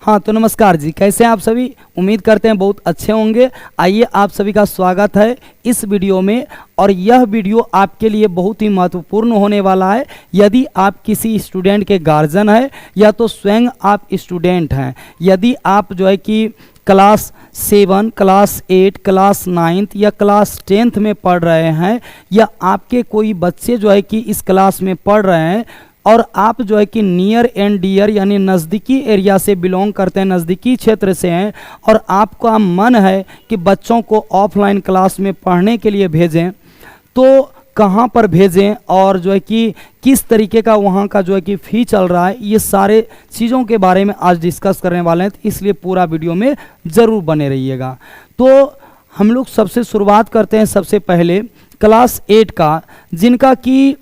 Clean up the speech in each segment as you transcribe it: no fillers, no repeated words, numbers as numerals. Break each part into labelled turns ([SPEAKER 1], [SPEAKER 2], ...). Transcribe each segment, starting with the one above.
[SPEAKER 1] हाँ तो नमस्कार जी, कैसे हैं आप सभी। उम्मीद करते हैं बहुत अच्छे होंगे। आइए आप सभी का स्वागत है इस वीडियो में, और यह वीडियो आपके लिए बहुत ही महत्वपूर्ण होने वाला है। यदि आप किसी स्टूडेंट के गार्जियन हैं या तो स्वयं आप स्टूडेंट हैं, यदि आप जो है कि क्लास 7, क्लास 8, क्लास 9 या क्लास 10 में पढ़ रहे हैं, या आपके कोई बच्चे जो है कि इस क्लास में पढ़ रहे हैं और आप जो है कि नियर एंड डियर यानी नज़दीकी एरिया से बिलोंग करते हैं, नज़दीकी क्षेत्र से हैं, और आपका मन है कि बच्चों को ऑफलाइन क्लास में पढ़ने के लिए भेजें, तो कहाँ पर भेजें और जो है कि किस तरीके का वहाँ का जो है कि फ़ी चल रहा है, ये सारे चीज़ों के बारे में आज डिस्कस करने वाले हैं। तो इसलिए पूरा वीडियो में ज़रूर बने रहिएगा। तो हम लोग सबसे शुरुआत करते हैं सबसे पहले क्लास 8 का, जिनका कि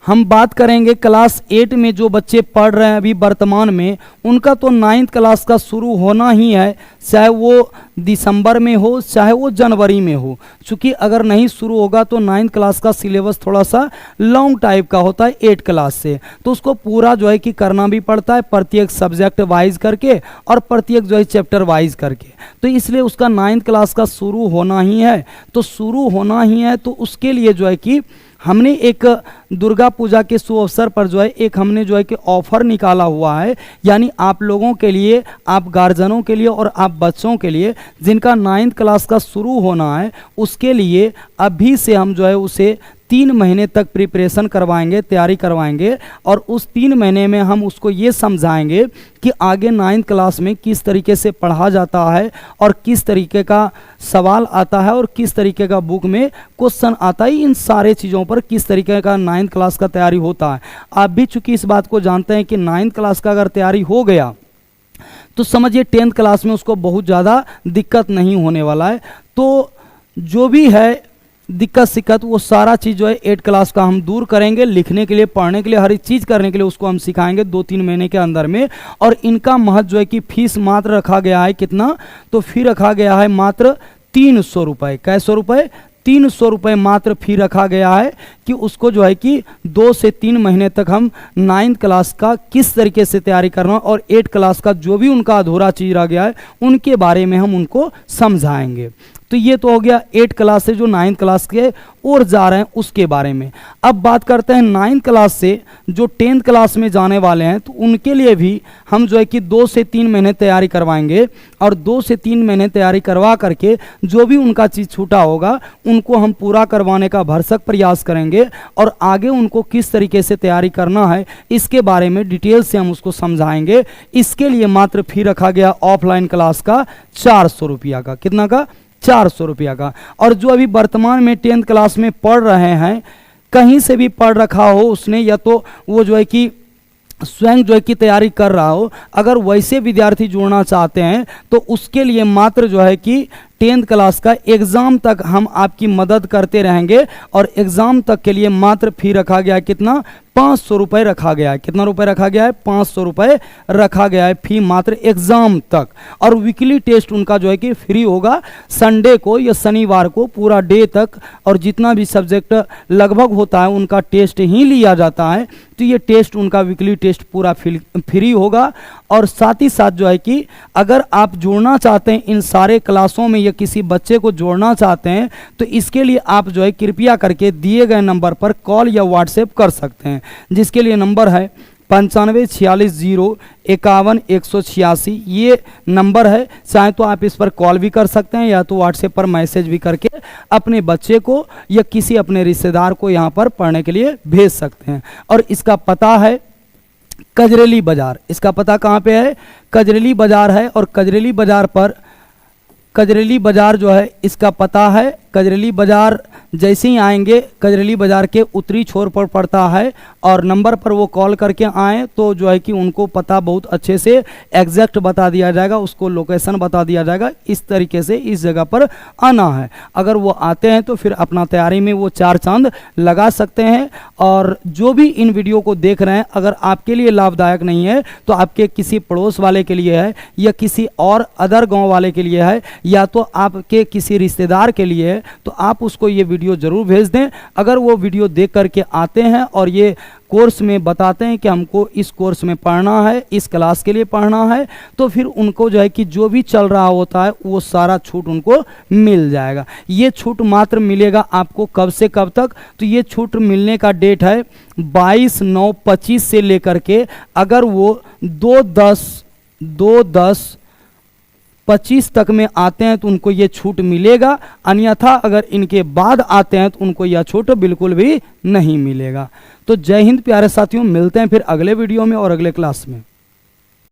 [SPEAKER 1] हम बात करेंगे क्लास 8 में जो बच्चे पढ़ रहे हैं अभी वर्तमान में, उनका तो 9th क्लास का शुरू होना ही है, चाहे वो दिसंबर में हो चाहे वो जनवरी में हो। चूँकि अगर नहीं शुरू होगा तो 9th क्लास का सिलेबस थोड़ा सा लॉन्ग टाइप का होता है 8 क्लास से, तो उसको पूरा जो है कि करना भी पड़ता है, प्रत्येक सब्जेक्ट वाइज करके और प्रत्येक जो है चैप्टर वाइज करके। तो इसलिए उसका 9th क्लास का शुरू होना ही है, तो शुरू होना ही है तो उसके लिए जो है कि हमने एक दुर्गा पूजा के शुभ अवसर पर जो है एक हमने जो है कि ऑफ़र निकाला हुआ है, यानी आप लोगों के लिए, आप गार्जियनों के लिए और आप बच्चों के लिए जिनका 9th क्लास का शुरू होना है, उसके लिए अभी से हम जो है उसे 3 महीने तक प्रिपरेशन करवाएंगे, तैयारी करवाएंगे, और उस 3 महीने में हम उसको ये समझाएंगे कि आगे 9th क्लास में किस तरीके से पढ़ा जाता है और किस तरीके का सवाल आता है और किस तरीके का बुक में क्वेश्चन आता है। इन सारे चीज़ों पर किस तरीके का 9th क्लास का तैयारी होता है। आप भी चूँकि इस बात को जानते हैं कि 9th क्लास का अगर तैयारी हो गया तो समझिए 10th क्लास में उसको बहुत ज़्यादा दिक्कत नहीं होने वाला है। तो जो भी है दिक्कत सिक्कत वो सारा चीज़ जो है 8 क्लास का हम दूर करेंगे। लिखने के लिए, पढ़ने के लिए, हर एक चीज़ करने के लिए उसको हम सिखाएंगे 2-3 महीने के अंदर में। और इनका महत्व जो है कि फीस मात्र रखा गया है कितना, तो फी रखा गया है मात्र 300 रुपये। कैसो रुपये? 300 रुपये मात्र फी रखा गया है कि उसको जो है कि 2 से 3 महीने तक हम 9th क्लास का किस तरीके से तैयारी करना और 8 क्लास का जो भी उनका अधूरा चीज़ रह गया है उनके बारे में हम उनको समझाएंगे। तो ये तो हो गया 8 क्लास से जो 9th क्लास के और जा रहे हैं उसके बारे में। अब बात करते हैं 9th क्लास से जो 10th क्लास में जाने वाले हैं, तो उनके लिए भी हम जो है कि 2 से 3 महीने तैयारी करवाएंगे, और 2 से 3 महीने तैयारी करवा करके जो भी उनका चीज़ छूटा होगा उनको हम पूरा करवाने का भरसक प्रयास करेंगे, और आगे उनको किस तरीके से तैयारी करना है इसके बारे में डिटेल से हम उसको समझाएंगे। इसके लिए मात्र फी रखा गया ऑफलाइन क्लास का 400 रुपया का। कितना का? 400 रुपया का। और जो अभी वर्तमान में 10th क्लास में पढ़ रहे हैं, कहीं से भी पढ़ रखा हो उसने, या तो वो जो है कि स्वयं जो है कि तैयारी कर रहा हो, अगर वैसे विद्यार्थी जुड़ना चाहते हैं तो उसके लिए मात्र जो है कि 10th क्लास का एग्ज़ाम तक हम आपकी मदद करते रहेंगे, और एग्ज़ाम तक के लिए मात्र फी रखा गया है कितना? 500 रुपये रखा गया है। कितना रुपये रखा गया है? 500 रुपये रखा गया है फी मात्र एग्ज़ाम तक। और वीकली टेस्ट उनका जो है कि फ्री होगा, संडे को या शनिवार को पूरा डे तक, और जितना भी सब्जेक्ट लगभग होता है उनका टेस्ट ही लिया जाता है। तो ये टेस्ट उनका वीकली टेस्ट पूरा फ्री होगा। और साथ ही साथ जो है कि अगर आप जुड़ना चाहते हैं इन सारे क्लासों में या किसी बच्चे को जोड़ना चाहते हैं, तो इसके लिए आप जो है कृपया करके दिए गए नंबर पर कॉल या व्हाट्सएप कर सकते हैं, जिसके लिए नंबर है 9546015186। ये नंबर है। चाहे तो आप इस पर कॉल भी कर सकते हैं या तो व्हाट्सएप पर मैसेज भी करके अपने बच्चे को या किसी अपने रिश्तेदार को यहाँ पर पढ़ने के लिए भेज सकते हैं। और इसका पता है कजरेली बाज़ार। इसका पता कहाँ पे है? कजरेली बाज़ार है। और कजरेली बाज़ार पर, कजरेली बाज़ार जो है इसका पता है, कजरेली बाज़ार जैसे ही आएंगे कजरेली बाज़ार के उत्तरी छोर पर पड़ता है, और नंबर पर वो कॉल करके आएँ तो जो है कि उनको पता बहुत अच्छे से एग्जैक्ट बता दिया जाएगा, उसको लोकेशन बता दिया जाएगा, इस तरीके से इस जगह पर आना है। अगर वो आते हैं तो फिर अपना तैयारी में वो 4 चांद लगा सकते हैं। और जो भी इन वीडियो को देख रहे हैं, अगर आपके लिए लाभदायक नहीं है तो आपके किसी पड़ोस वाले के लिए है, या किसी और अदर गाँव वाले के लिए है, या तो आपके किसी रिश्तेदार के लिए है, तो आप उसको ये वीडियो वीडियो ज़रूर भेज दें। अगर वो वीडियो देख करके आते हैं और ये कोर्स में बताते हैं कि हमको इस कोर्स में पढ़ना है, इस क्लास के लिए पढ़ना है, तो फिर उनको जो है कि जो भी चल रहा होता है वो सारा छूट उनको मिल जाएगा। ये छूट मात्र मिलेगा आपको कब से कब तक, तो ये छूट मिलने का डेट है 22/9/25 से लेकर के, अगर वो 2/10/25 तक में आते हैं तो उनको ये छूट मिलेगा, अन्यथा अगर इनके बाद आते हैं तो उनको यह छूट बिल्कुल भी नहीं मिलेगा। तो जय हिंद प्यारे साथियों, मिलते हैं फिर अगले वीडियो में और अगले क्लास में।